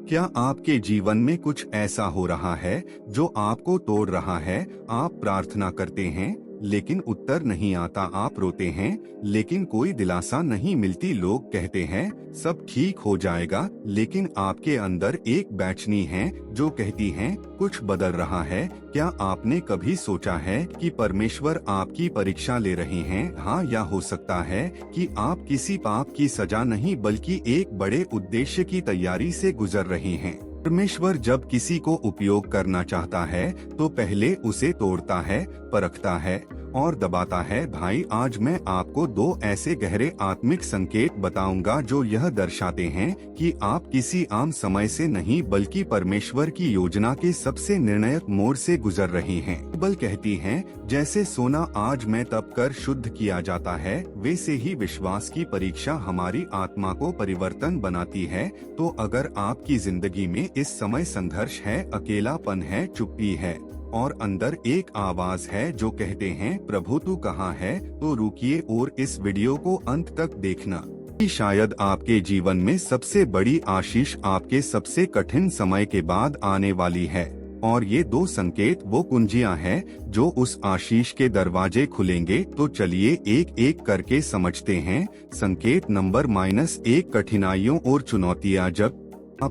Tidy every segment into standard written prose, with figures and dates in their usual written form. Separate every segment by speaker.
Speaker 1: क्या आपके जीवन में कुछ ऐसा हो रहा है जो आपको तोड़ रहा है? आप प्रार्थना करते हैं लेकिन उत्तर नहीं आता, आप रोते हैं लेकिन कोई दिलासा नहीं मिलती। लोग कहते हैं सब ठीक हो जाएगा, लेकिन आपके अंदर एक बेचैनी है जो कहती है कुछ बदल रहा है। क्या आपने कभी सोचा है कि परमेश्वर आपकी परीक्षा ले रहे हैं? हाँ, या हो सकता है कि आप किसी पाप की सजा नहीं बल्कि एक बड़े उद्देश्य की तैयारी से गुजर रहे हैं। परमेश्वर जब किसी को उपयोग करना चाहता है तो पहले उसे तोड़ता है, परखता है और दबाता है। भाई, आज मैं आपको दो ऐसे गहरे आत्मिक संकेत बताऊंगा जो यह दर्शाते हैं कि आप किसी आम समय से नहीं बल्कि परमेश्वर की योजना के सबसे निर्णायक मोड़ से गुजर रहे हैं। बाइबल कहती है, जैसे सोना आज में तप कर शुद्ध किया जाता है, वैसे ही विश्वास की परीक्षा हमारी आत्मा को परिवर्तन बनाती है। तो अगर आपकी जिंदगी में इस समय संघर्ष है, अकेलापन है, चुप्पी है और अंदर एक आवाज है जो कहते हैं प्रभु तू कहाँ है, तो रुकिए और इस वीडियो को अंत तक देखना। शायद आपके जीवन में सबसे बड़ी आशीष आपके सबसे कठिन समय के बाद आने वाली है, और ये दो संकेत वो कुंजियां हैं जो उस आशीष के दरवाजे खुलेंगे। तो चलिए एक एक करके समझते हैं। संकेत नंबर -1, कठिनाइयों और चुनौतियां। जब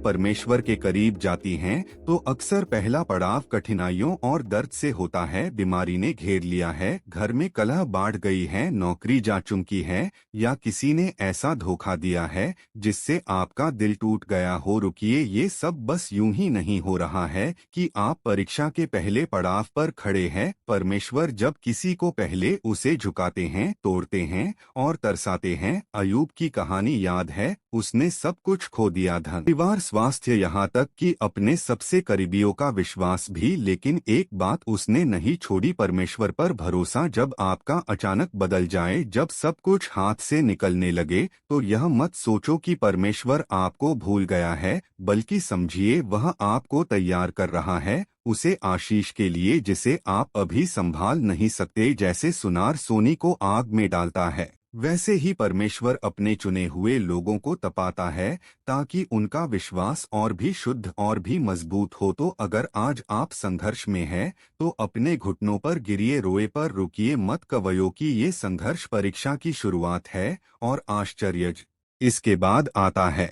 Speaker 1: परमेश्वर के करीब जाती हैं तो अक्सर पहला पड़ाव कठिनाइयों और दर्द से होता है। बीमारी ने घेर लिया है, घर में कलह बाढ़ गई है, नौकरी जा चुकी है, या किसी ने ऐसा धोखा दिया है जिससे आपका दिल टूट गया हो। रुकिए, ये सब बस यूं ही नहीं हो रहा है कि आप परीक्षा के पहले पड़ाव पर खड़े हैं। परमेश्वर जब किसी को पहले उसे झुकाते हैं, तोड़ते हैं और तरसाते हैं। अयूब की कहानी याद है, उसने सब कुछ खो दिया, धन, परिवार, स्वास्थ्य, यहाँ तक कि अपने सबसे करीबियों का विश्वास भी, लेकिन एक बात उसने नहीं छोड़ी, परमेश्वर पर भरोसा। जब आपका अचानक बदल जाए, जब सब कुछ हाथ से निकलने लगे, तो यह मत सोचो कि परमेश्वर आपको भूल गया है, बल्कि समझिए वह आपको तैयार कर रहा है उसे आशीष के लिए जिसे आप अभी संभाल नहीं सकते। जैसे सुनार सोने को आग में डालता है, वैसे ही परमेश्वर अपने चुने हुए लोगों को तपाता है ताकि उनका विश्वास और भी शुद्ध और भी मजबूत हो। तो अगर आज आप संघर्ष में हैं, तो अपने घुटनों पर गिरिए, रोए पर रुकिए मत। कवयो की ये संघर्ष परीक्षा की शुरुआत है और आश्चर्य इसके बाद आता है।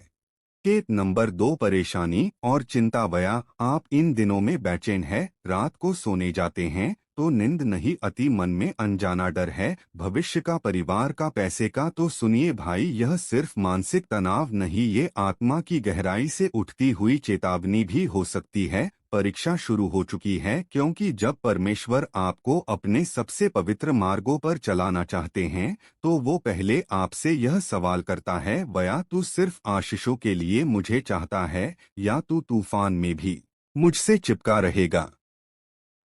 Speaker 1: संकेत नंबर 2, परेशानी और चिंता। भया, आप इन दिनों में बेचैन है, रात को सोने जाते हैं तो नींद नहीं आती, मन में अनजाना डर है, भविष्य का, परिवार का, पैसे का। तो सुनिए भाई, यह सिर्फ मानसिक तनाव नहीं, ये आत्मा की गहराई से उठती हुई चेतावनी भी हो सकती है। परीक्षा शुरू हो चुकी है, क्योंकि जब परमेश्वर आपको अपने सबसे पवित्र मार्गों पर चलाना चाहते हैं तो वो पहले आपसे यह सवाल करता है, बया तू सिर्फ आशीषों के लिए मुझे चाहता है या तू तूफान में भी मुझसे चिपका रहेगा?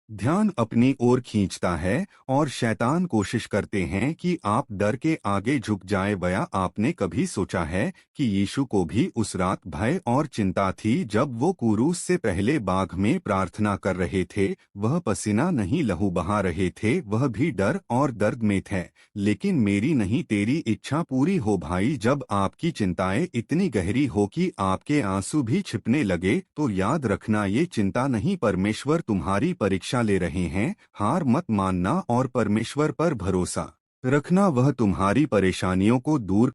Speaker 1: ध्यान अपनी ओर खींचता है और शैतान कोशिश करते हैं कि आप डर के आगे झुक जाए। बया, आपने कभी सोचा है कि यीशु को भी उस रात भय और चिंता थी जब वो क्रूस से पहले बाग में प्रार्थना कर रहे थे? वह पसीना नहीं लहू बहा रहे थे, वह भी डर और दर्द में थे। लेकिन मेरी नहीं तेरी इच्छा पूरी हो। भाई, जब आपकी चिंताएं इतनी गहरी हो कि आपके आंसू भी छिपने लगे, तो याद रखना ये चिंता नहीं, परमेश्वर तुम्हारी परीक्षा ले रहे हैं। हार मत मानना और परमेश्वर पर भरोसा रखना, वह तुम्हारी परेशानियों को दूर